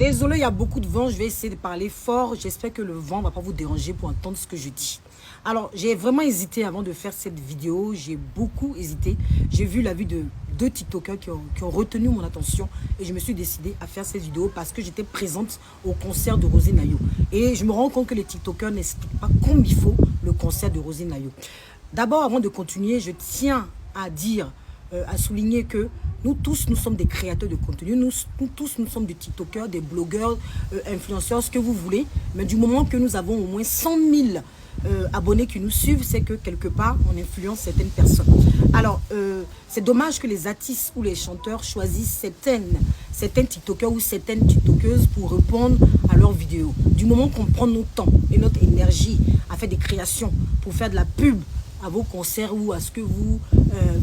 Désolé, il y a beaucoup de vent. Je vais essayer de parler fort. J'espère que le vent ne va pas vous déranger pour entendre ce que je dis. Alors, j'ai vraiment hésité avant de faire cette vidéo. J'ai beaucoup hésité. J'ai vu la vue de deux TikTokers qui ont retenu mon attention. Et je me suis décidée à faire cette vidéo parce que j'étais présente au concert de Rosy Nayo. Et je me rends compte que les TikTokers n'expliquent pas comme il faut le concert de Rosy Nayo. D'abord, avant de continuer, je tiens à dire, à souligner que nous tous, nous sommes des créateurs de contenu. Nous tous, nous sommes des TikTokers, des blogueurs, influenceurs, ce que vous voulez. Mais du moment que nous avons au moins 100 000 abonnés qui nous suivent, c'est que quelque part, on influence certaines personnes. Alors, c'est dommage que les artistes ou les chanteurs choisissent certains TikTokers ou certaines TikTokeuses pour répondre à leurs vidéos. Du moment qu'on prend notre temps et notre énergie à faire des créations, pour faire de la pub à vos concerts ou à ce que vous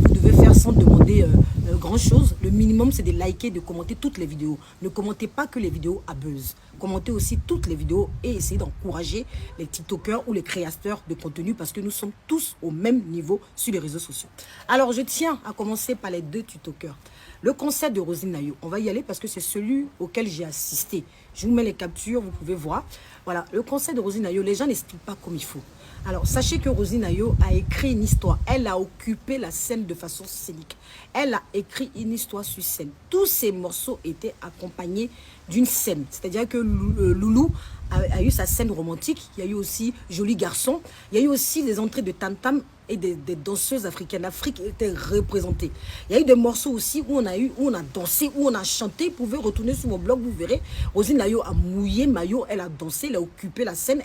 devez faire sans demander grand chose. Le minimum, c'est de liker, de commenter toutes les vidéos. Ne commentez pas que les vidéos à buzz. Commentez aussi toutes les vidéos et essayez d'encourager les TikTokers ou les créateurs de contenu parce que nous sommes tous au même niveau sur les réseaux sociaux. Alors, je tiens à commencer par les deux TikTokers. Le concert de Rosy Nayo, on va y aller parce que c'est celui auquel j'ai assisté. Je vous mets les captures, vous pouvez voir. Voilà, le concert de Rosy Nayo, les gens n'expliquent pas comme il faut. Alors, sachez que Rosy Nayo a écrit une histoire. Elle a occupé la scène de façon scénique. Elle a écrit une histoire sur scène. Tous ces morceaux étaient accompagnés d'une scène. C'est-à-dire que Loulou a eu sa scène romantique. Il y a eu aussi Joli Garçon. Il y a eu aussi les entrées de Tam Tam et des danseuses africaines. L'Afrique était représentée. Il y a eu des morceaux aussi où on a dansé, où on a chanté. Vous pouvez retourner sur mon blog, vous verrez. Rosy Nayo a mouillé maillot, elle a dansé, elle a occupé la scène,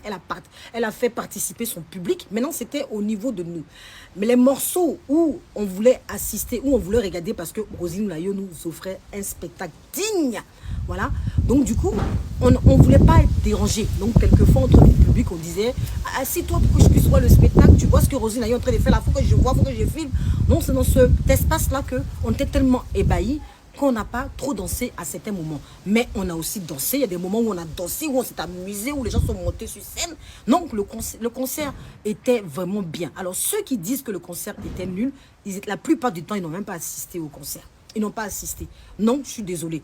elle a fait participer son public. Maintenant, c'était au niveau de nous. Mais les morceaux où on voulait assister, où on voulait regarder, parce que Rosy Nayo nous offrait un spectacle digne. Voilà. Donc, du coup, on ne voulait pas être dérangé. Donc, quelquefois, entre le public, on disait, assis-toi pour que je puisse voir le spectacle. Tu vois ce que Rosy Nayo est en train de faire là, il faut que je vois, il faut que je filme. Donc, c'est dans cet espace-là qu'on était tellement ébahis qu'on n'a pas trop dansé à certains moments. Mais on a aussi dansé. Il y a des moments où on a dansé, où on s'est amusé, où les gens sont montés sur scène. Donc, le concert était vraiment bien. Alors, ceux qui disent que le concert était nul, la plupart du temps, ils n'ont même pas assisté au concert. Ils n'ont pas assisté. Non, je suis désolée.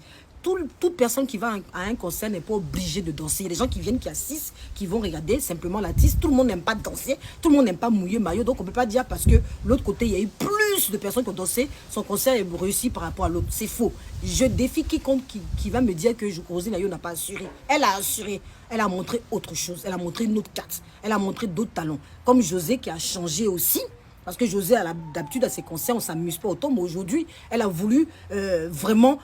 Toute personne qui va à un concert n'est pas obligée de danser. Il y a des gens qui viennent, qui assistent, qui vont regarder simplement l'artiste. Tout le monde n'aime pas danser, tout le monde n'aime pas mouiller maillot. Donc on ne peut pas dire parce que l'autre côté, il y a eu plus de personnes qui ont dansé, son concert est réussi par rapport à l'autre. C'est faux. Je défie quiconque qui va me dire que Rosy Nayo n'a pas assuré. Elle a assuré. Elle a montré autre chose. Elle a montré une autre carte. Elle a montré d'autres talents. Comme José qui a changé aussi. Parce que José, d'habitude, à ses concerts, on ne s'amuse pas autant. Mais aujourd'hui, elle a voulu vraiment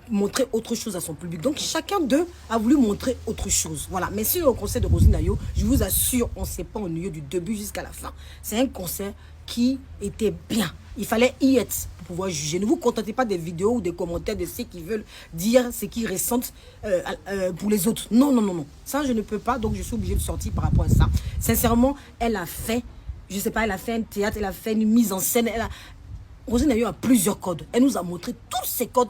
montrer autre chose à son public. Donc, chacun d'eux a voulu montrer autre chose. Voilà. Mais sur le concert de Rosy Nayo, je vous assure, on ne s'est pas ennuyé du début jusqu'à la fin. C'est un concert qui était bien. Il fallait y être pour pouvoir juger. Ne vous contentez pas des vidéos ou des commentaires de ceux qui veulent dire ce qu'ils ressentent pour les autres. Non, non, non, non. Ça, je ne peux pas. Donc, je suis obligée de sortir par rapport à ça. Sincèrement, elle a fait... Je ne sais pas, elle a fait un théâtre, elle a fait une mise en scène. Rosy Nayo a plusieurs codes. Elle nous a montré tous ces codes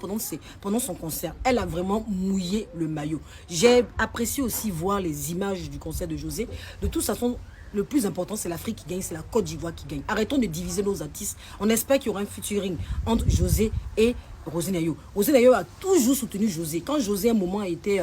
pendant son concert. Elle a vraiment mouillé le maillot. J'ai apprécié aussi voir les images du concert de José. De toute façon, le plus important, c'est l'Afrique qui gagne, c'est la Côte d'Ivoire qui gagne. Arrêtons de diviser nos artistes. On espère qu'il y aura un featuring entre José et Rosy Nayo. Rosy Nayo a toujours soutenu José. Quand José, à un moment, a été,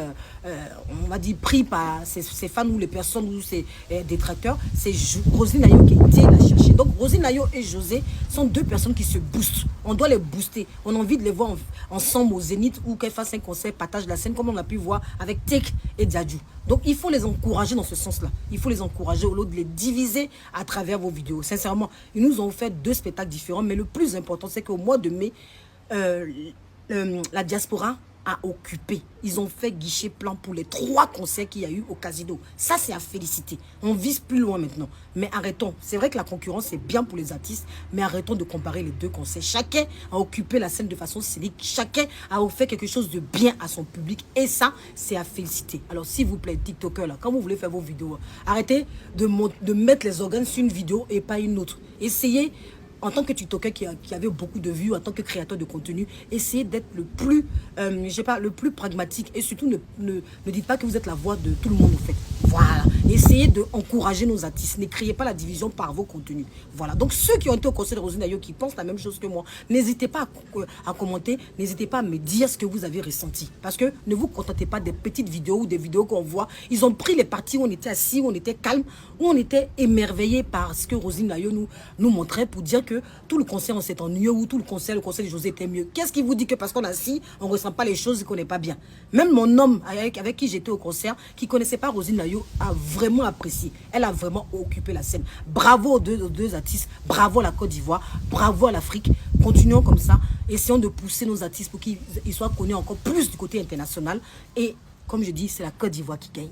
on va dire, pris par ses fans ou les personnes ou ses détracteurs, c'est Rosy Nayo qui a été la chercher. Donc, Rosy Nayo et José sont deux personnes qui se boostent. On doit les booster. On a envie de les voir ensemble au Zénith ou qu'elles fassent un concert, partagent la scène, comme on a pu voir avec Tek et Dadju. Donc, il faut les encourager dans ce sens-là. Il faut les encourager au lieu de les diviser à travers vos vidéos. Sincèrement, ils nous ont fait deux spectacles différents, mais le plus important, c'est qu'au mois de mai, la diaspora a occupé. Ils ont fait guichet plein pour les 3 concerts qu'il y a eu au Casino. Ça, c'est à féliciter. On vise plus loin maintenant. Mais arrêtons. C'est vrai que la concurrence, c'est bien pour les artistes, mais arrêtons de comparer les deux concerts. Chacun a occupé la scène de façon scénique. Chacun a offert quelque chose de bien à son public. Et ça, c'est à féliciter. Alors, s'il vous plaît, TikTokers, là, quand vous voulez faire vos vidéos, arrêtez de mettre les organes sur une vidéo et pas une autre. Essayez... En tant que TikToker qui avait beaucoup de vues, en tant que créateur de contenu, essayez d'être le plus, le plus pragmatique. Et surtout, ne dites pas que vous êtes la voix de tout le monde, en fait. Voilà. Essayez d'encourager nos artistes. Ne créez pas la division par vos contenus. Voilà. Donc, ceux qui ont été au concert de Roselyne Ayo, qui pensent la même chose que moi, n'hésitez pas à commenter. N'hésitez pas à me dire ce que vous avez ressenti. Parce que ne vous contentez pas des petites vidéos ou des vidéos qu'on voit. Ils ont pris les parties où on était assis, où on était calme, où on était émerveillé par ce que Roselyne Ayo nous montrait pour dire que tout le concert, on s'est ennuyé ou tout le concert de José était mieux. Qu'est-ce qui vous dit que parce qu'on est assis, on ne ressent pas les choses et qu'on n'est pas bien? Même mon homme avec qui j'étais au concert, qui ne connaissait pas Roselyne Ayo, a vraiment apprécié. Elle a vraiment occupé la scène. Bravo aux deux artistes, bravo à la Côte d'Ivoire, bravo à l'Afrique. Continuons comme ça. Essayons de pousser nos artistes pour qu'ils soient connus encore plus du côté international. Et comme je dis, c'est la Côte d'Ivoire qui gagne.